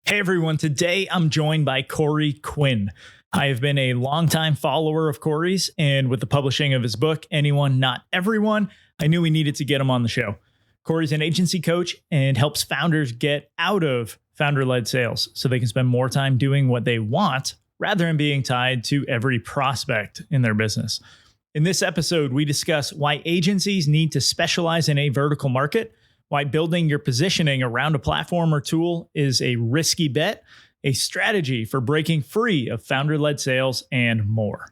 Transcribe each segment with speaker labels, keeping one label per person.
Speaker 1: Hey everyone, today I'm joined by Quinn. I have been a longtime follower of Corey's, and with the publishing of his book, Anyone, Not Everyone, I knew we needed to get him on the show. Corey's an agency coach and helps founders get out of founder-led sales so they can spend more time doing what they want rather than being tied to every prospect in their business. In this episode, we discuss why agencies need to specialize in a vertical market, why building your positioning around a platform or tool is a risky bet, a strategy for breaking free of founder-led sales, and more.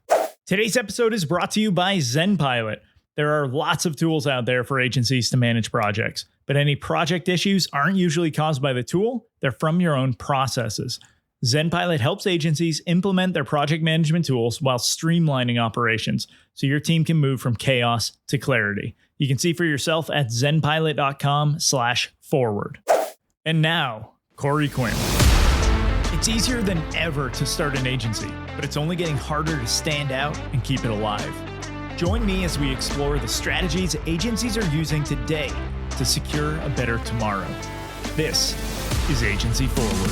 Speaker 1: Today's episode is brought to you by ZenPilot. There are lots of tools out there for agencies to manage projects, but any project issues aren't usually caused by the tool, they're from your own processes. ZenPilot helps agencies implement their project management tools while streamlining operations, so your team can move from chaos to clarity. You can see for yourself at zenpilot.com/forward. And now, Quinn. It's easier than ever to start an agency, but it's only getting harder to stand out and keep it alive. Join me as we explore the strategies agencies are using today to secure a better tomorrow. This is Agency Forward.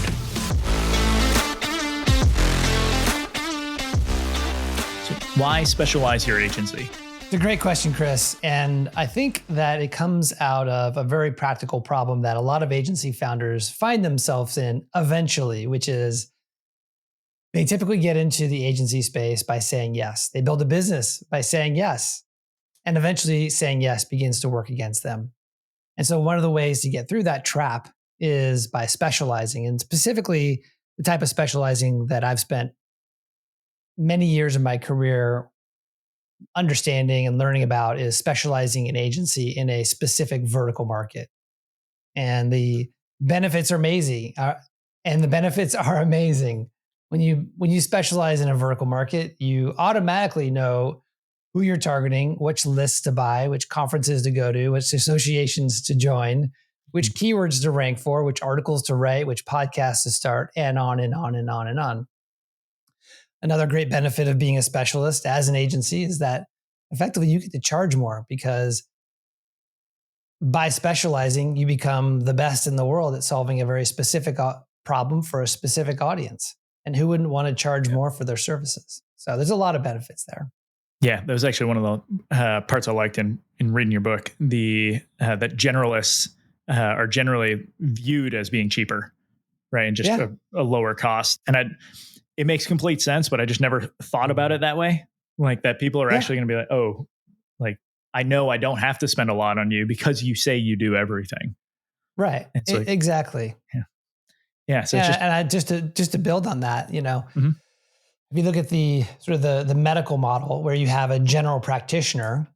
Speaker 1: So why specialize your agency?
Speaker 2: It's a great question, Chris. And I think that it comes out of a very practical problem that a lot of agency founders find themselves in eventually, which is they typically get into the agency space by saying yes. They build a business by saying yes. And eventually saying yes begins to work against them. And so one of the ways to get through that trap is by specializing, and specifically the type of specializing that I've spent many years of my career understanding and learning about is specializing in agency in a specific vertical market. And the benefits are amazing. When you specialize in a vertical market, you automatically know who you're targeting, which lists to buy, which conferences to go to, which associations to join, which keywords to rank for, which articles to write, which podcasts to start, and on and on and on and on. Another great benefit of being a specialist as an agency is that effectively you get to charge more, because by specializing, you become the best in the world at solving a very specific problem for a specific audience. And who wouldn't want to charge more for their services? So there's a lot of benefits there.
Speaker 1: Yeah, that was actually one of the parts I liked in reading your book, that generalists are generally viewed as being cheaper, right? And just a lower cost. And it makes complete sense, but I just never thought about it that way. Like that people are actually going to be like, oh, like I know I don't have to spend a lot on you because you say you do everything.
Speaker 2: Right. Like, exactly.
Speaker 1: Yeah. Yeah. So
Speaker 2: just to build on that, if you look at the sort of the medical model where you have a general practitioner,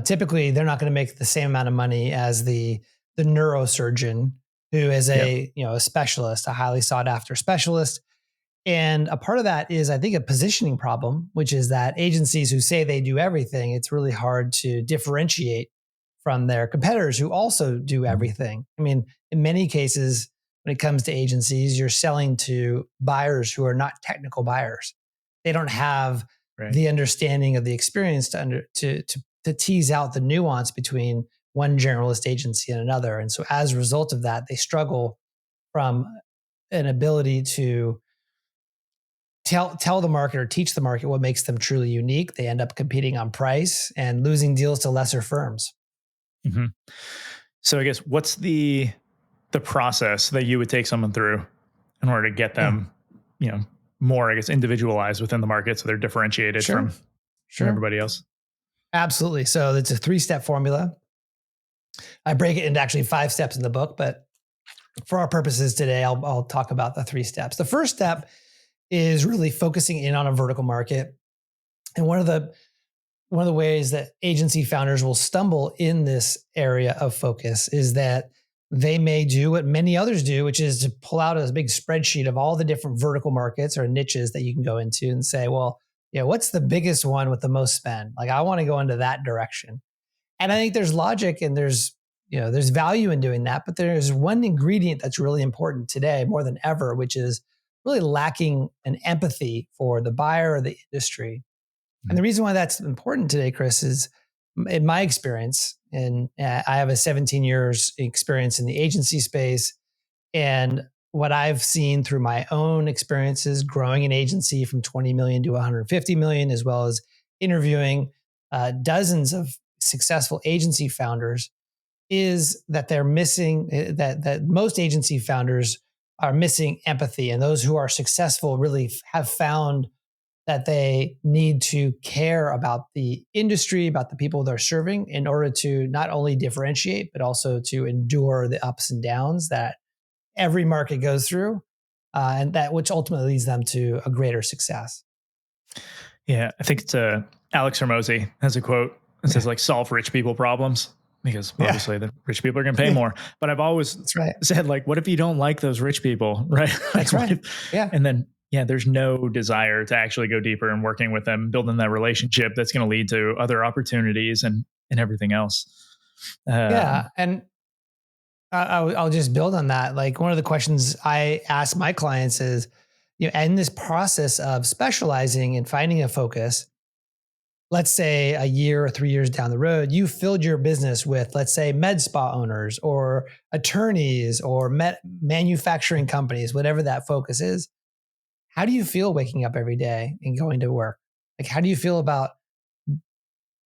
Speaker 2: typically they're not going to make the same amount of money as the neurosurgeon who is a specialist, a highly sought after specialist. And a part of that is, I think, a positioning problem, which is that agencies who say they do everything, it's really hard to differentiate from their competitors who also do everything. I mean, in many cases, when it comes to agencies, you're selling to buyers who are not technical buyers. They don't have the understanding of the experience to tease out the nuance between one generalist agency and another. And so as a result of that, they struggle from an ability to tell the market or teach the market what makes them truly unique. They end up competing on price and losing deals to lesser firms.
Speaker 1: Mm-hmm. So I guess what's the process that you would take someone through in order to get them, more, I guess, individualized within the market so they're differentiated from everybody else?
Speaker 2: Absolutely. So it's a 3-step formula. I break it into actually 5 steps in the book, but for our purposes today, I'll talk about the 3 steps. The first step is really focusing in on a vertical market. And one of the ways that agency founders will stumble in this area of focus is that they may do what many others do, which is to pull out a big spreadsheet of all the different vertical markets or niches that you can go into and say, well, what's the biggest one with the most spend? Like, I want to go into that direction. And I think there's logic and there's value in doing that. But there's one ingredient that's really important today more than ever, which is really lacking an empathy for the buyer or the industry. Mm-hmm. And the reason why that's important today, Chris, is in my experience, and I have a 17 years experience in the agency space. And what I've seen through my own experiences growing an agency from 20 million to 150 million, as well as interviewing dozens of successful agency founders, is that they're missing that most agency founders are missing empathy, and those who are successful really have found that they need to care about the industry, about the people they're serving, in order to not only differentiate, but also to endure the ups and downs that every market goes through, and that which ultimately leads them to a greater success.
Speaker 1: Yeah, I think it's Alex Hormozy has a quote that says like solve rich people problems, because obviously the rich people are going to pay more. But I've always said like, what if you don't like those rich people, right?
Speaker 2: That's right.
Speaker 1: And then there's no desire to actually go deeper and working with them, building that relationship that's going to lead to other opportunities and everything else.
Speaker 2: And I'll just build on that. Like, one of the questions I ask my clients is, in this process of specializing and finding a focus, let's say a year or 3 years down the road, you filled your business with, let's say, med spa owners or attorneys or manufacturing companies, whatever that focus is. How do you feel waking up every day and going to work? Like, how do you feel about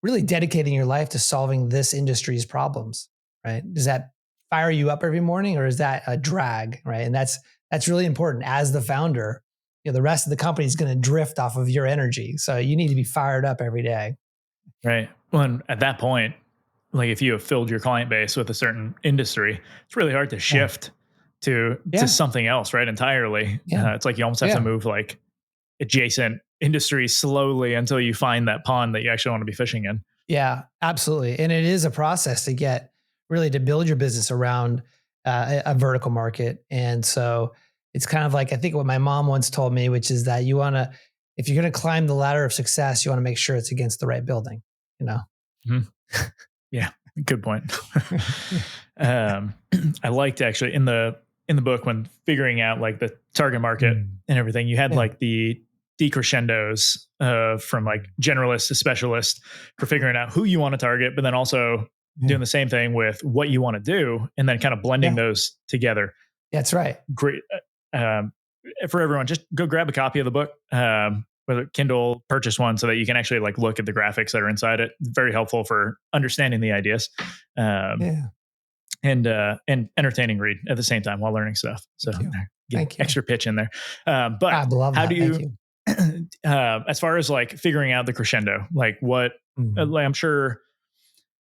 Speaker 2: really dedicating your life to solving this industry's problems, right? Does that fire you up every morning, or is that a drag, right? And that's really important. As the founder, the rest of the company is going to drift off of your energy. So you need to be fired up every day.
Speaker 1: Right. Well, and at that point, like if you have filled your client base with a certain industry, it's really hard to shift to something else, right? Entirely. It's like you almost have to move like adjacent industries slowly until you find that pond that you actually want to be fishing in.
Speaker 2: Yeah, absolutely. And it is a process to build your business around a vertical market. And so it's kind of like, I think what my mom once told me, which is that if you're going to climb the ladder of success, you want to make sure it's against the right building,
Speaker 1: Mm-hmm. Yeah, good point. I liked actually in the book, when figuring out like the target market and everything, you had like the decrescendos from like generalist to specialist for figuring out who you want to target, but then also doing the same thing with what you want to do, and then kind of blending those together.
Speaker 2: That's right.
Speaker 1: Great. For everyone, just go grab a copy of the book, whether Kindle, purchase one so that you can actually like look at the graphics that are inside it. It's very helpful for understanding the ideas. And entertaining read at the same time while learning stuff. So get extra pitch in there. But
Speaker 2: I love
Speaker 1: how
Speaker 2: that.
Speaker 1: do you as far as like figuring out the crescendo, like what, like I'm sure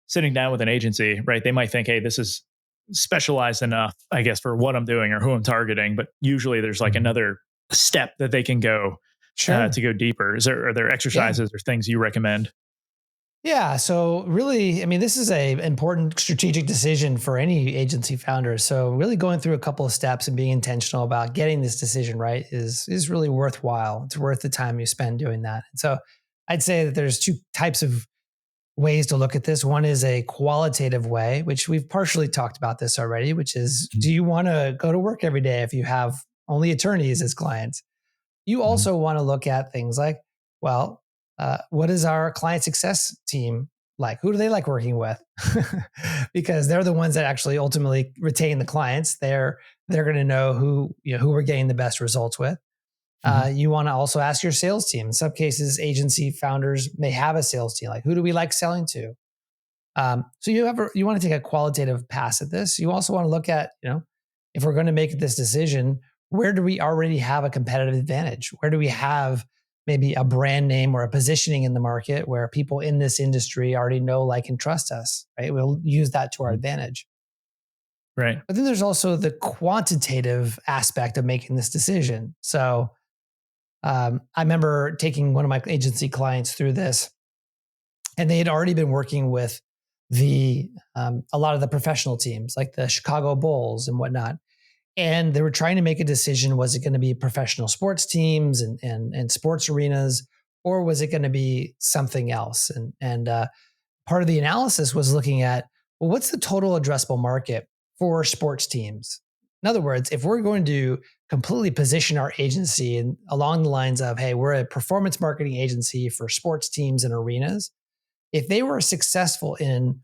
Speaker 1: sitting down with an agency, right? They might think, hey, this is specialized enough, I guess, for what I'm doing or who I'm targeting. But usually there's like another step that they can go to go deeper. Are there exercises or things you recommend?
Speaker 2: Yeah. So really, I mean, this is a important strategic decision for any agency founder. So really going through a couple of steps and being intentional about getting this decision right is really worthwhile. It's worth the time you spend doing that. And so I'd say that there's two types of ways to look at this. One is a qualitative way, which we've partially talked about this already, which is, do you want to go to work every day if you have only attorneys as clients? You also want to look at things like, well, what is our client success team like? Who do they like working with? Because they're the ones that actually ultimately retain the clients. They're going to know who we're getting the best results with. You want to also ask your sales team. In some cases, agency founders may have a sales team. Like, who do we like selling to? So you want to take a qualitative pass at this. You also want to look at, if we're going to make this decision, where do we already have a competitive advantage? Where do we have maybe a brand name or a positioning in the market where people in this industry already know, like, and trust us, right? We'll use that to our advantage.
Speaker 1: Right.
Speaker 2: But then there's also the quantitative aspect of making this decision. So I remember taking one of my agency clients through this, and they had already been working with a lot of the professional teams, like the Chicago Bulls and whatnot. And they were trying to make a decision. Was it going to be professional sports teams and sports arenas, or was it going to be something else? And part of the analysis was looking at, well, what's the total addressable market for sports teams? In other words, if we're going to completely position our agency along the lines of, hey, we're a performance marketing agency for sports teams and arenas, if they were successful in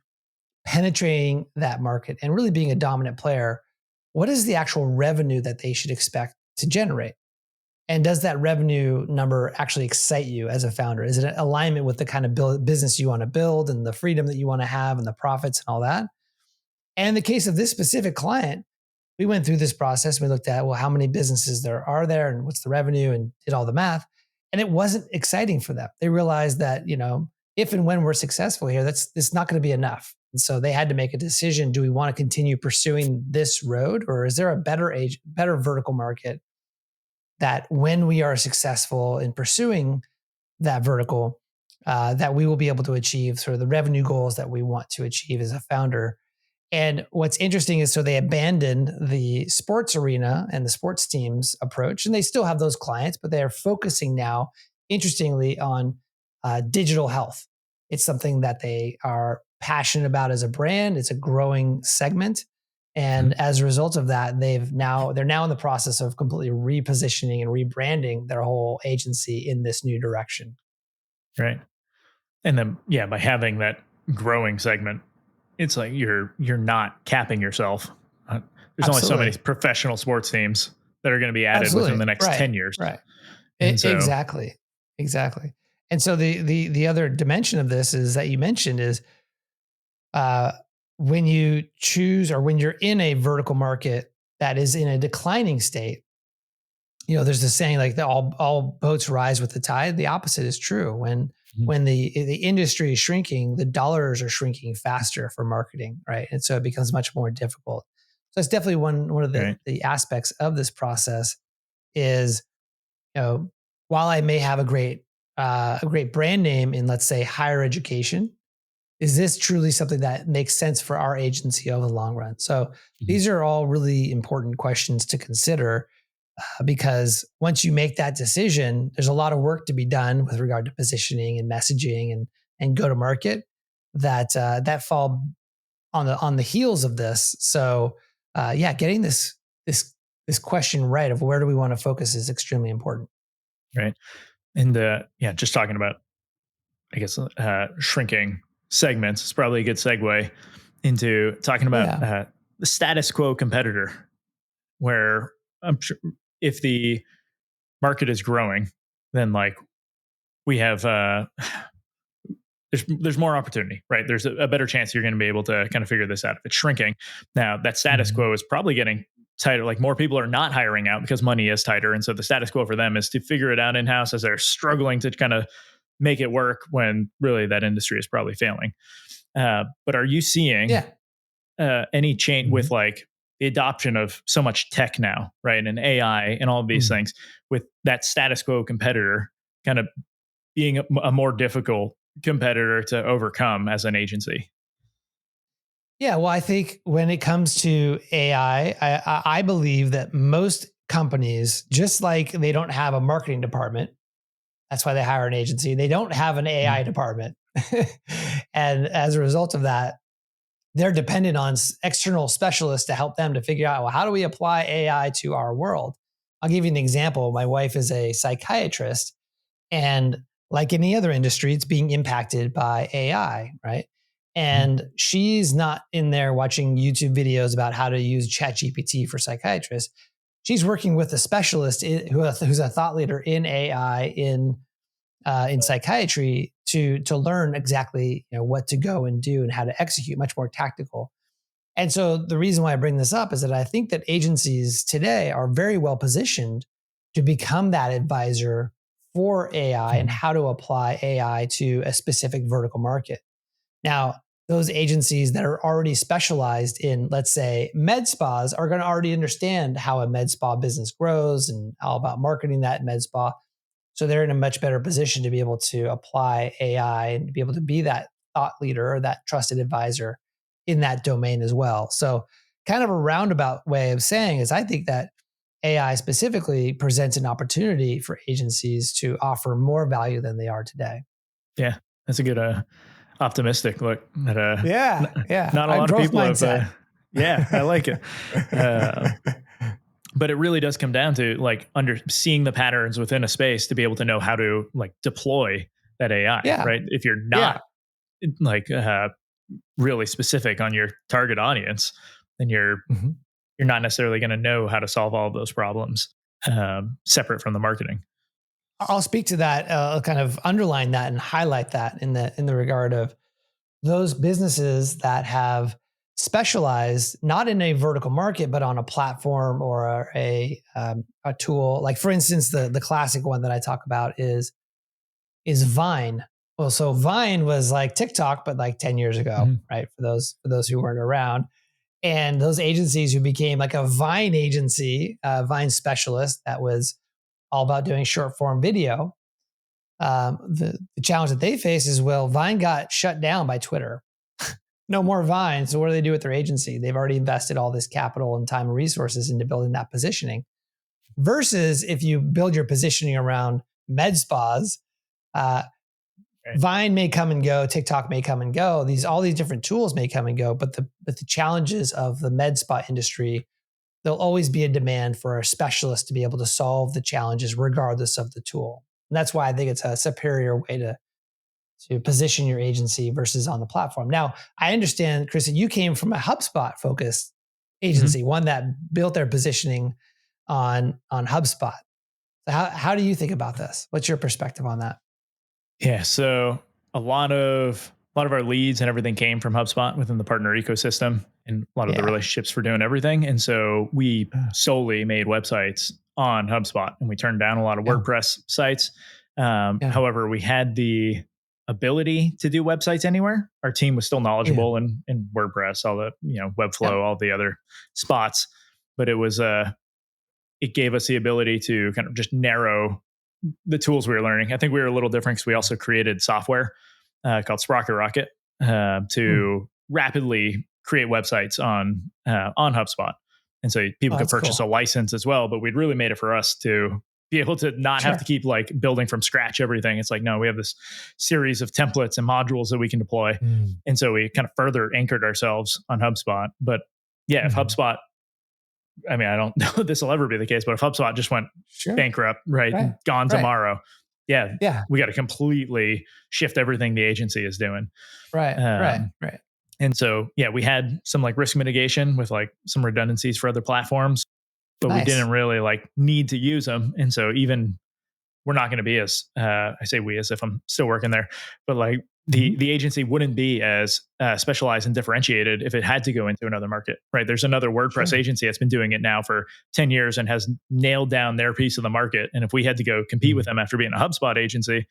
Speaker 2: penetrating that market and really being a dominant player, what is the actual revenue that they should expect to generate? And does that revenue number actually excite you as a founder? Is it in alignment with the kind of business you want to build and the freedom that you want to have and the profits and all that? And in the case of this specific client, we went through this process. We looked at, well, how many businesses there are there and what's the revenue, and did all the math. And it wasn't exciting for them. They realized that, if and when we're successful here, it's not going to be enough. And so they had to make a decision. Do we want to continue pursuing this road, or is there a better vertical market that when we are successful in pursuing that vertical, that we will be able to achieve sort of the revenue goals that we want to achieve as a founder? And what's interesting is, so they abandoned the sports arena and the sports teams approach, and they still have those clients, but they are focusing now, interestingly, on digital health. It's something that they are passionate about as a brand. It's a growing segment. And as a result of that, they're now in the process of completely repositioning and rebranding their whole agency in this new direction.
Speaker 1: Right. And then, by having that growing segment, it's like you're not capping yourself. There's only so many professional sports teams that are going to be added within the next 10 years.
Speaker 2: Right. Exactly. And so the other dimension of this is that you mentioned is when you choose, or when you're in a vertical market that is in a declining state, there's this saying like that all boats rise with the tide. The opposite is true. When the industry is shrinking, the dollars are shrinking faster for marketing, right? And so it becomes much more difficult. So it's definitely one of the aspects of this process is, while I may have a great brand name in, let's say, higher education, is this truly something that makes sense for our agency over the long run? So these are all really important questions to consider. Because once you make that decision, there's a lot of work to be done with regard to positioning and messaging and go to market that fall on the heels of this. So getting this question right of where do we want to focus is extremely important.
Speaker 1: Right. And just talking about, I guess, shrinking segments is probably a good segue into talking about the status quo competitor, where I'm sure if the market is growing, then we have there's more opportunity, right? There's a better chance you're going to be able to kind of figure this out. If it's shrinking, now that status quo is probably getting tighter. Like, more people are not hiring out because money is tighter, and so the status quo for them is to figure it out in house as they're struggling to kind of make it work when really that industry is probably failing. But are you seeing any change with the adoption of so much tech now, right? And AI and all of these things, with that status quo competitor kind of being a more difficult competitor to overcome as an agency?
Speaker 2: Yeah, well, I think when it comes to AI, I believe that most companies, just like they don't have a marketing department, that's why they hire an agency, they don't have an AI department. And as a result of that, they're dependent on external specialists to help them to figure out, well, how do we apply AI to our world? I'll give you an example. My wife is a psychiatrist, and like any other industry, it's being impacted by AI, right? And she's not in there watching YouTube videos about how to use ChatGPT for psychiatrists. She's working with a specialist who's a thought leader in AI in psychiatry to learn exactly what to go and do and how to execute, much more tactical. And so the reason why I bring this up is that I think that agencies today are very well positioned to become that advisor for AI and how to apply AI to a specific vertical market. Now, those agencies that are already specialized in, let's say, med spas are going to already understand how a med spa business grows and all about marketing that med spa. So they're in a much better position to be able to apply AI and to be able to be that thought leader or that trusted advisor in that domain as well. So kind of a roundabout way of saying is, I think that AI specifically presents an opportunity for agencies to offer more value than they are today.
Speaker 1: Yeah, that's a good optimistic look. Not a lot of people have. I like it. But it really does come down to seeing the patterns within a space to be able to know how to deploy that AI, right? If you're not really specific on your target audience, then you're you're not necessarily going to know how to solve all of those problems separate from the marketing.
Speaker 2: I'll speak to that, kind of underline that and highlight that in the regard of those businesses that have specialized not in a vertical market, but on a platform or a tool. Like for instance, the classic one that I talk about is Vine. Well, so Vine was like TikTok, but like 10 years ago, right? For those who weren't around. And those agencies who became like a Vine agency, Vine specialist that was all about doing short form video. The challenge that they face is, well, Vine got shut down by Twitter. No more Vine. So what do they do with their agency? They've already invested all this capital and time and resources into building that positioning. Versus if you build your positioning around med spas, Vine may come and go, TikTok may come and go. All these different tools may come and go, but the challenges of the med spa industry, there'll always be a demand for a specialist to be able to solve the challenges regardless of the tool. And that's why I think it's a superior way to position your agency versus on the platform. Now, I understand, Chris, that you came from a HubSpot focused agency, one that built their positioning on HubSpot. So how do you think about this? What's your perspective on that?
Speaker 1: Yeah, so a lot of our leads and everything came from HubSpot within the partner ecosystem, and a lot of the relationships for doing everything. And so we solely made websites on HubSpot, and we turned down a lot of WordPress sites. However, we had the ability to do websites anywhere. Our team was still knowledgeable in WordPress, all the Webflow, all the other spots, but it was it gave us the ability to kind of just narrow the tools we were learning. I think we were a little different because we also created software called Sprocket Rocket to rapidly create websites on HubSpot. And so people could purchase a license as well, but we'd really made it for us to be able to not have to keep like building from scratch everything. It's like, no, we have this series of templates and modules that we can deploy. And so we kind of further anchored ourselves on HubSpot. But if HubSpot, I mean, I don't know if this will ever be the case, but if HubSpot just went bankrupt, gone tomorrow, we got to completely shift everything the agency is doing. Right. And so, we had some like risk mitigation with like some redundancies for other platforms, but we didn't really like need to use them. And so even we're not going to be as, I say we as if I'm still working there, but like the agency wouldn't be as specialized and differentiated if it had to go into another market, right? There's another WordPress agency that's been doing it now for 10 years and has nailed down their piece of the market. And if we had to go compete with them after being a HubSpot agency,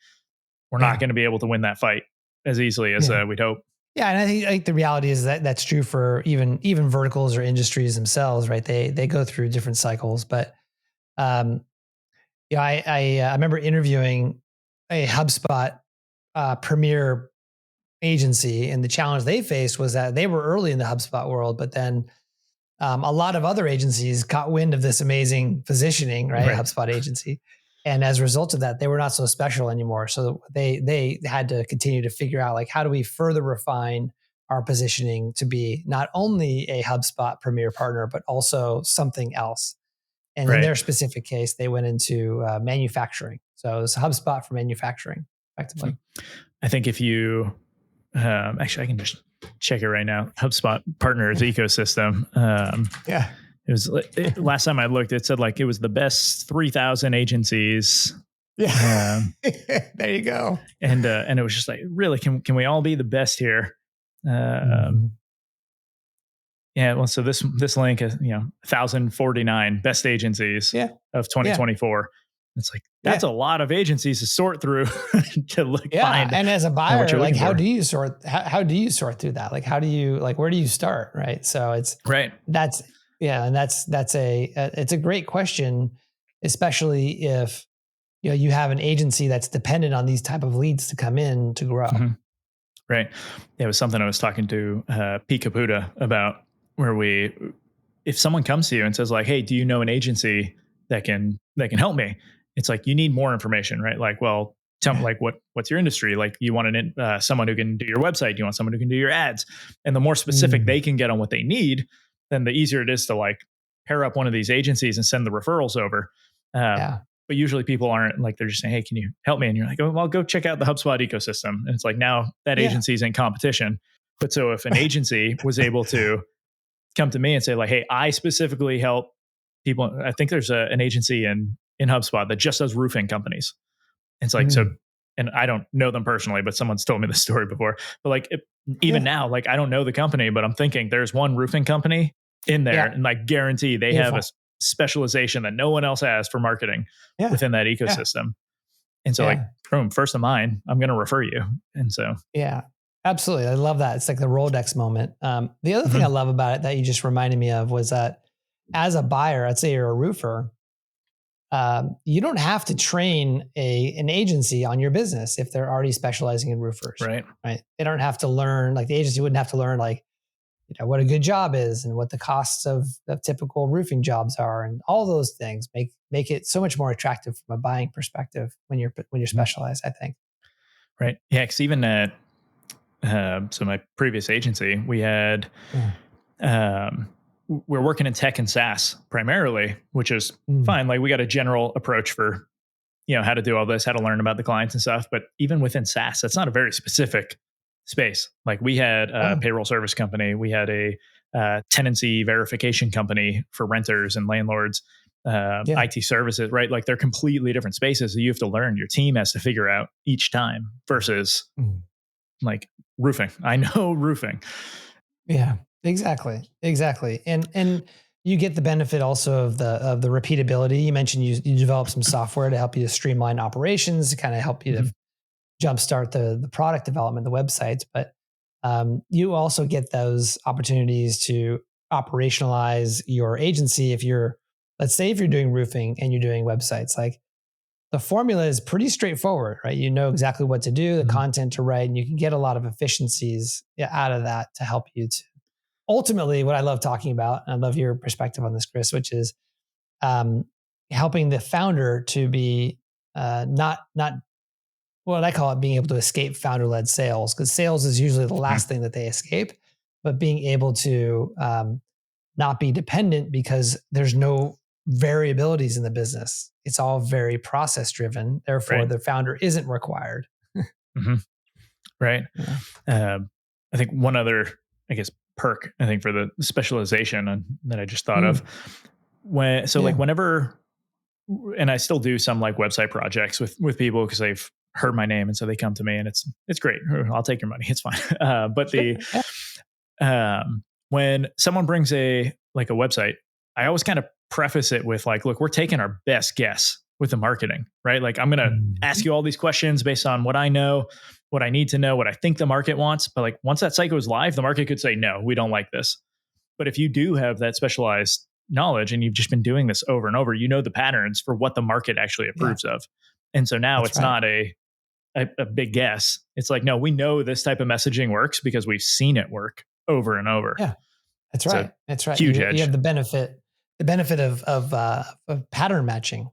Speaker 1: we're not going to be able to win that fight as easily as we'd hope.
Speaker 2: Yeah, and I think the reality is that that's true for even verticals or industries themselves, right? They go through different cycles, but I remember interviewing a HubSpot premier agency, and the challenge they faced was that they were early in the HubSpot world, but then a lot of other agencies caught wind of this amazing positioning, right? HubSpot agency. And as a result of that, they were not so special anymore. So they had to continue to figure out like, how do we further refine our positioning to be not only a HubSpot premier partner, but also something else. And in their specific case, they went into manufacturing. So it was HubSpot for manufacturing, effectively.
Speaker 1: I think if you, actually I can just check it right now. HubSpot partners ecosystem. It was last time I looked, it said like it was the best 3,000 agencies.
Speaker 2: Yeah. There you go.
Speaker 1: And it was just like, really, can we all be the best here? Yeah. Well, so this link is 1,049 best agencies of 2024. It's like, that's a lot of agencies to sort through to look. Find.
Speaker 2: And as a buyer, like how do you sort through that? Like, how do you, like, where do you start? Right. So it's it's a great question, especially if you have an agency that's dependent on these type of leads to come in to grow.
Speaker 1: Right. Yeah, it was something I was talking to Pete Caputa about, where if someone comes to you and says like, hey, do you know an agency that can help me? It's like, you need more information, right? Like, well, tell me like what's your industry? Like, you want someone who can do your website. You want someone who can do your ads. And the more specific they can get on what they need, then the easier it is to like pair up one of these agencies and send the referrals over. But usually people aren't like, they're just saying, hey, can you help me? And you're like, oh, well, go check out the HubSpot ecosystem. And it's like, now that agency's in competition. But so if an agency was able to come to me and say like, hey, I specifically help people. I think there's an agency in HubSpot that just does roofing companies. And it's like, so, and I don't know them personally, but someone's told me this story before. But like, even now, like, I don't know the company, but I'm thinking there's one roofing company in there, and like guarantee they have a specialization that no one else has for marketing within that ecosystem. And so like, boom, first of mine, I'm going to refer you. And so,
Speaker 2: absolutely. I love that. It's like the Rolodex moment. The other thing I love about it that you just reminded me of was that as a buyer, let's say you're a roofer, you don't have to train an agency on your business if they're already specializing in roofers.
Speaker 1: Right.
Speaker 2: They don't have to learn, like the agency wouldn't have to learn like, what a good job is and what the costs of typical roofing jobs are, and all those things make it so much more attractive from a buying perspective when you're specialized, I think.
Speaker 1: Right. Yeah. Because even at so my previous agency, we had we're working in tech and SaaS primarily, which is fine. Like we got a general approach for how to do all this, how to learn about the clients and stuff. But even within SaaS, that's not a very specific space. Like we had a payroll service company, we had a tenancy verification company for renters and landlords, IT services, right? Like they're completely different spaces that you have to learn. Your team has to figure out each time versus like roofing. I know roofing.
Speaker 2: Yeah, exactly. And you get the benefit also of the repeatability. You mentioned you develop some software to help you to streamline operations, to kind of help you to jumpstart the product development, the websites. But you also get those opportunities to operationalize your agency. Let's say if you're doing roofing and you're doing websites, like the formula is pretty straightforward, right? You know exactly what to do, the content to write, and you can get a lot of efficiencies out of that to help you to ultimately what I love talking about. And I love your perspective on this, Chris, which is helping the founder to be not what I call it, being able to escape founder-led sales, because sales is usually the last thing that they escape, but being able to not be dependent because there's no variabilities in the business. It's all very process driven. Therefore, the founder isn't required.
Speaker 1: Right. I think one other, perk, I think for the specialization that I just thought of whenever, and I still do some like website projects with people because they've heard my name. And so they come to me and it's great. I'll take your money. It's fine. But when someone brings a website, I always kind of preface it with like, look, we're taking our best guess with the marketing, right? Like I'm going to ask you all these questions based on what I know, what I need to know, what I think the market wants. But like once that site goes live, the market could say, no, we don't like this. But if you do have that specialized knowledge and you've just been doing this over and over, you know the patterns for what the market actually approves of. And so now it's not a big guess. It's like, no, we know this type of messaging works because we've seen it work over and over.
Speaker 2: Yeah, that's right. That's right.
Speaker 1: Huge edge.
Speaker 2: You have the benefit of pattern matching.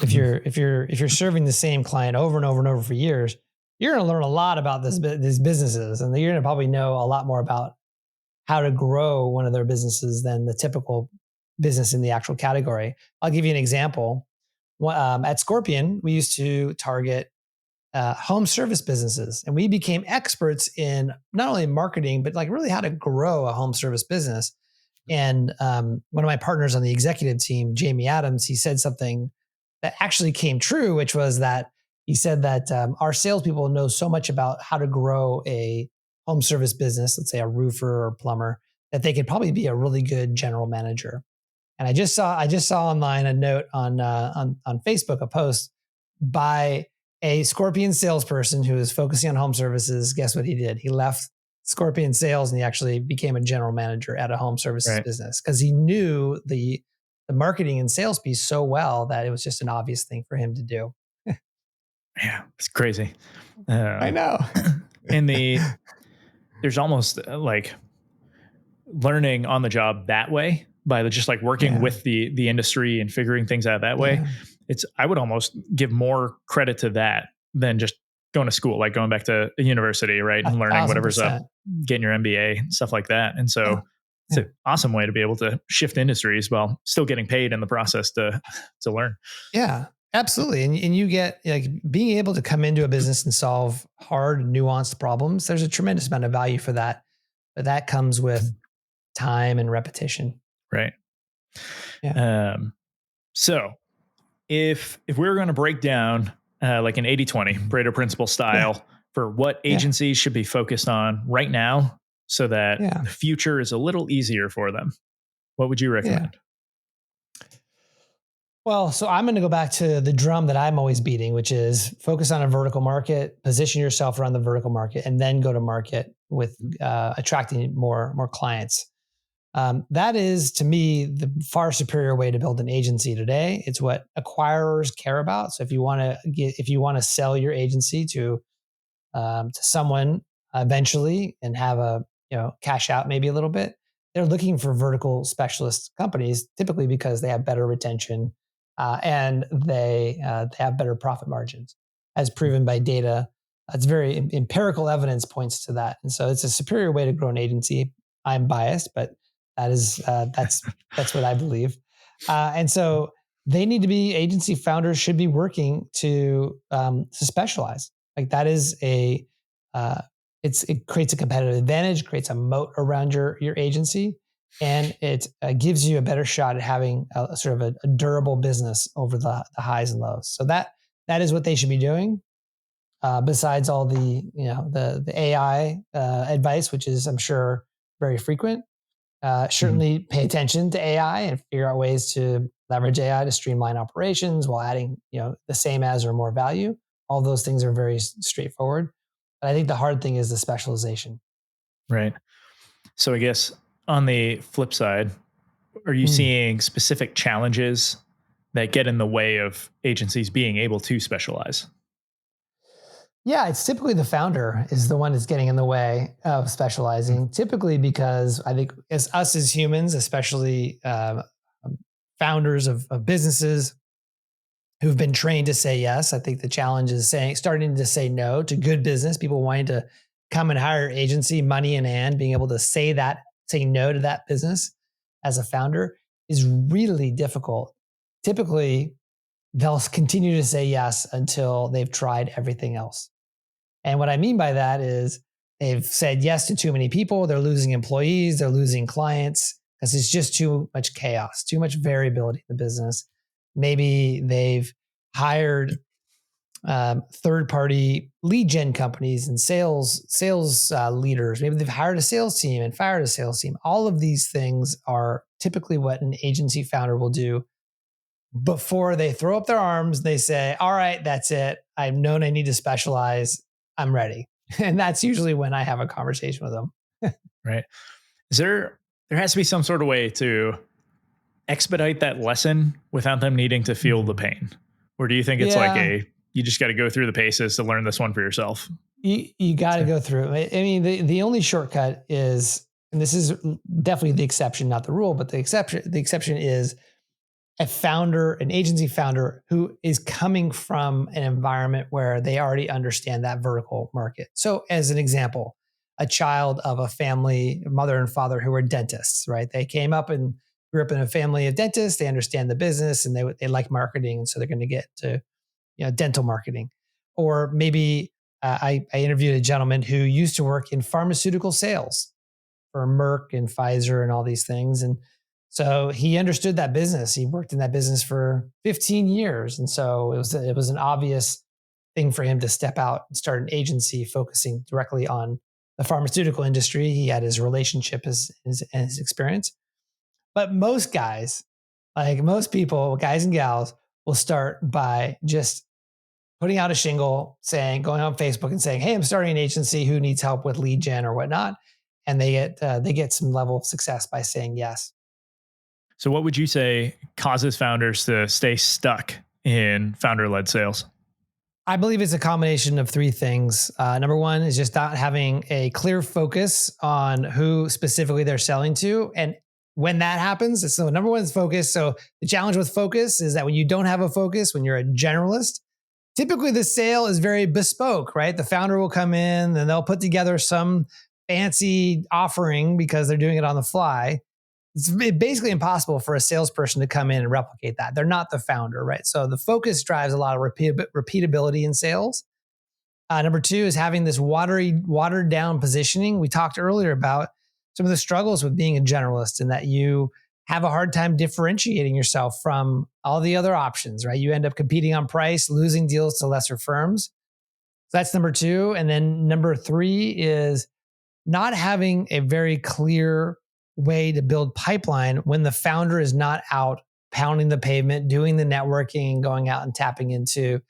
Speaker 2: If you're serving the same client over and over and over for years, you're going to learn a lot about these businesses, and you're going to probably know a lot more about how to grow one of their businesses than the typical business in the actual category. I'll give you an example. At Scorpion, we used to target home service businesses, and we became experts in not only marketing, but like really how to grow a home service business. And one of my partners on the executive team, Jamie Adams, he said something that actually came true, which was that he said that our salespeople know so much about how to grow a home service business, let's say a roofer or plumber, that they could probably be a really good general manager. And I just saw online a note on Facebook, a post by a Scorpion salesperson who was focusing on home services. Guess what he did? He left Scorpion sales and he actually became a general manager at a home services business because he knew the marketing and sales piece so well that it was just an obvious thing for him to do.
Speaker 1: Yeah, it's crazy.
Speaker 2: I know.
Speaker 1: There's almost like learning on the job that way by just like working with the industry and figuring things out that way. I would almost give more credit to that than just going to school, like going back to a university, right? And learning 1,000%. Whatever's up, getting your MBA and stuff like that. And so it's an awesome way to be able to shift industries while still getting paid in the process to learn.
Speaker 2: Yeah, absolutely. And you get like being able to come into a business and solve hard, nuanced problems. There's a tremendous amount of value for that. But that comes with time and repetition.
Speaker 1: Right.
Speaker 2: Yeah.
Speaker 1: So if we were going to break down like an 80-20 Pareto principle style for what agencies should be focused on right now so that the future is a little easier for them, what would you recommend?
Speaker 2: Well, so I'm going to go back to the drum that I'm always beating, which is focus on a vertical market, position yourself around the vertical market, and then go to market with attracting more clients. That is, to me, the far superior way to build an agency today. It's what acquirers care about. So if you want to sell your agency to someone eventually and have a cash out maybe a little bit, they're looking for vertical specialist companies typically because they have better retention and they have better profit margins, as proven by data. It's very empirical evidence points to that, and so it's a superior way to grow an agency. I'm biased, but that's what I believe, and so they need to be agency founders should be working to specialize. Like that is it creates a competitive advantage, creates a moat around your agency, and it gives you a better shot at having a sort of a durable business over the highs and lows. So that is what they should be doing. Besides all the the AI advice, which is I'm sure very frequent. Certainly pay attention to AI and figure out ways to leverage AI to streamline operations while adding the same as or more value. All those things are very straightforward. But I think the hard thing is the specialization.
Speaker 1: Right. So I guess on the flip side, are you seeing specific challenges that get in the way of agencies being able to specialize?
Speaker 2: Yeah, it's typically the founder is the one that's getting in the way of specializing, typically because I think as humans, especially founders of businesses who've been trained to say yes. I think the challenge is starting to say no to good business, people wanting to come and hire agency, money in hand, being able to say no to that business as a founder is really difficult. Typically, they'll continue to say yes until they've tried everything else. And what I mean by that is they've said yes to too many people, they're losing employees, they're losing clients because it's just too much chaos, too much variability in the business. Maybe they've hired third-party lead gen companies and sales leaders. Maybe they've hired a sales team and fired a sales team. All of these things are typically what an agency founder will do before they throw up their arms. They say, all right, that's it. I've known I need to specialize. I'm ready. And that's usually when I have a conversation with them.
Speaker 1: Right. There has to be some sort of way to expedite that lesson without them needing to feel the pain? Or do you think it's like you just got to go through the paces to learn this one for yourself?
Speaker 2: You got to go through. I mean, the only shortcut is, and this is definitely the exception, not the rule, but the exception is an agency founder who is coming from an environment where they already understand that vertical market. So as an example, a child of a family, mother and father who are dentists, right? They came up and grew up in a family of dentists. They understand the business and they like marketing. And so they're going to get to, dental marketing. Or maybe I interviewed a gentleman who used to work in pharmaceutical sales for Merck and Pfizer and all these things. And so he understood that business. He worked in that business for 15 years. And so it was an obvious thing for him to step out and start an agency focusing directly on the pharmaceutical industry. He had his relationship and his experience. But most guys, like most people, guys and gals, will start by just putting out a shingle, going on Facebook and saying, "Hey, I'm starting an agency. Who needs help with lead gen or whatnot?" And they get some level of success by saying yes.
Speaker 1: So, what would you say causes founders to stay stuck in founder-led sales?
Speaker 2: I believe it's a combination of three things. Number one is just not having a clear focus on who specifically they're selling to. And when that happens, so number one is focus. So the challenge with focus is that when you don't have a focus, when you're a generalist, typically the sale is very bespoke, right? The founder will come in and they'll put together some fancy offering because they're doing it on the fly. It's basically impossible for a salesperson to come in and replicate that. They're not the founder, right? So the focus drives a lot of repeatability in sales. Number two is having this watered down positioning. We talked earlier about some of the struggles with being a generalist, and that you have a hard time differentiating yourself from all the other options, right? You end up competing on price, losing deals to lesser firms. So that's number 2. And then number 3 is not having a very clear way to build pipeline when the founder is not out pounding the pavement, doing the networking, and going out and tapping into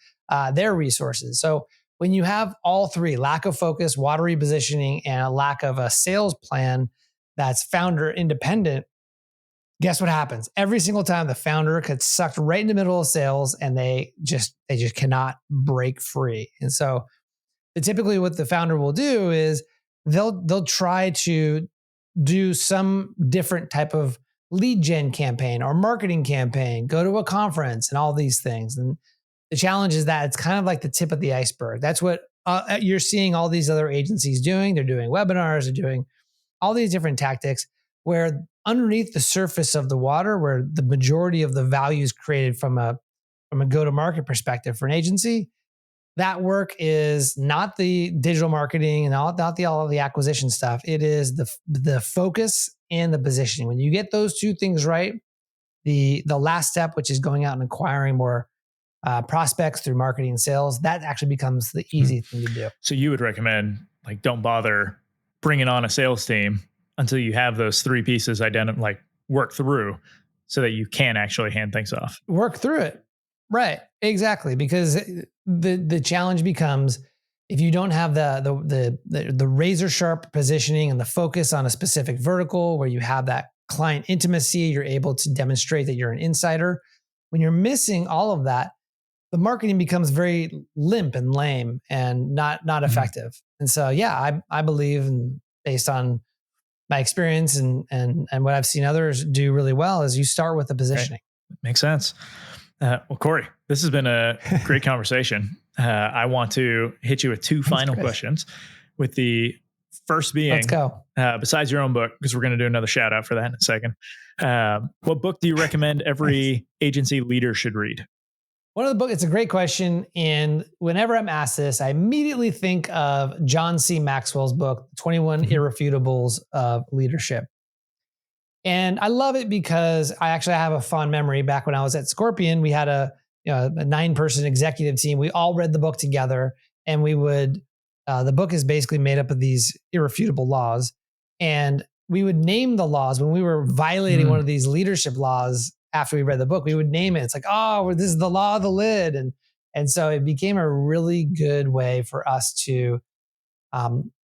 Speaker 2: their resources. So when you have all 3, lack of focus, watery positioning, and a lack of a sales plan that's founder independent, guess what happens? Every single time the founder gets sucked right in the middle of sales, and they just cannot break free. And so typically what the founder will do is they'll try to do some different type of lead gen campaign or marketing campaign, go to a conference and all these things. And the challenge is that it's kind of like the tip of the iceberg. That's what you're seeing all these other agencies doing. They're doing webinars, they're doing all these different tactics, where underneath the surface of the water, where the majority of the value is created from a go-to-market perspective for an agency, that work is not the digital marketing and all of the acquisition stuff. It is the focus and the positioning. When you get those 2 things right, the last step, which is going out and acquiring more prospects through marketing and sales, that actually becomes the easy thing to do.
Speaker 1: So you would recommend, like, don't bother bringing on a sales team until you have those 3 pieces work through, so that you can actually hand things off.
Speaker 2: Work through it. Right. Exactly. Because the challenge becomes, if you don't have the razor sharp positioning and the focus on a specific vertical where you have that client intimacy, you're able to demonstrate that you're an insider. When you're missing all of that, the marketing becomes very limp and lame and not effective. And so, yeah, I believe, and based on my experience and what I've seen others do really well, is you start with the positioning.
Speaker 1: Right. Makes sense. Well, Corey, this has been a great conversation. I want to hit you with 2 final questions, with the first being,
Speaker 2: let's go.
Speaker 1: Besides your own book, because we're going to do another shout out for that in a second. What book do you recommend every agency leader should read?
Speaker 2: One of the books, it's a great question. And whenever I'm asked this, I immediately think of John C. Maxwell's book, 21 Irrefutables of Leadership. And I love it because I actually have a fond memory. Back when I was at Scorpion, we had a 9-person executive team. We all read the book together, and we would, the book is basically made up of these irrefutable laws. And we would name the laws when we were violating one of these leadership laws. After we read the book, we would name it. It's like, oh, this is the law of the lid. And so it became a really good way for us to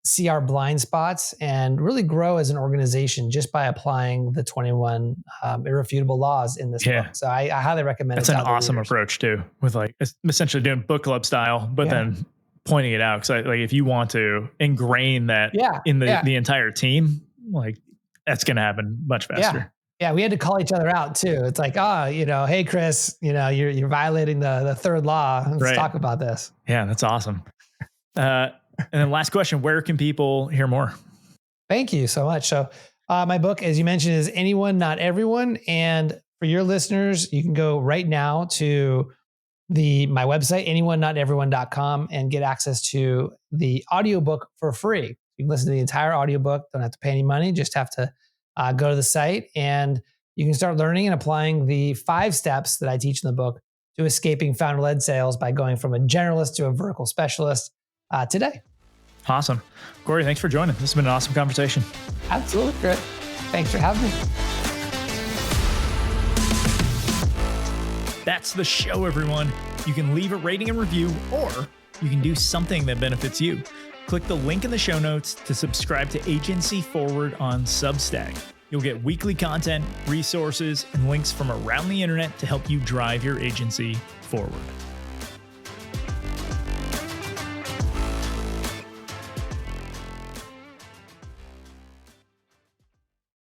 Speaker 2: see our blind spots and really grow as an organization just by applying the 21 irrefutable laws in this book. So I highly recommend it.
Speaker 1: That's an awesome approach too, with essentially doing book club style, but then pointing it out. Cause if you want to ingrain that in the entire team, that's going to happen much faster.
Speaker 2: Yeah, we had to call each other out too. It's like, hey, Chris, you're violating the 3rd law. Let's talk about this.
Speaker 1: Yeah, that's awesome. And then last question, where can people hear more?
Speaker 2: Thank you so much. So my book, as you mentioned, is Anyone, Not Everyone. And for your listeners, you can go right now to my website, anyoneNotEveryone.com, and get access to the audiobook for free. You can listen to the entire audiobook, don't have to pay any money, just have to go to the site, and you can start learning and applying the 5 steps that I teach in the book to escaping founder-led sales by going from a generalist to a vertical specialist today.
Speaker 1: Awesome. Corey, thanks for joining. This has been an awesome conversation.
Speaker 2: Absolutely. Great. Thanks for having me.
Speaker 1: That's the show, everyone. You can leave a rating and review, or you can do something that benefits you. Click the link in the show notes to subscribe to Agency Forward on Substack. You'll get weekly content, resources, and links from around the internet to help you drive your agency forward.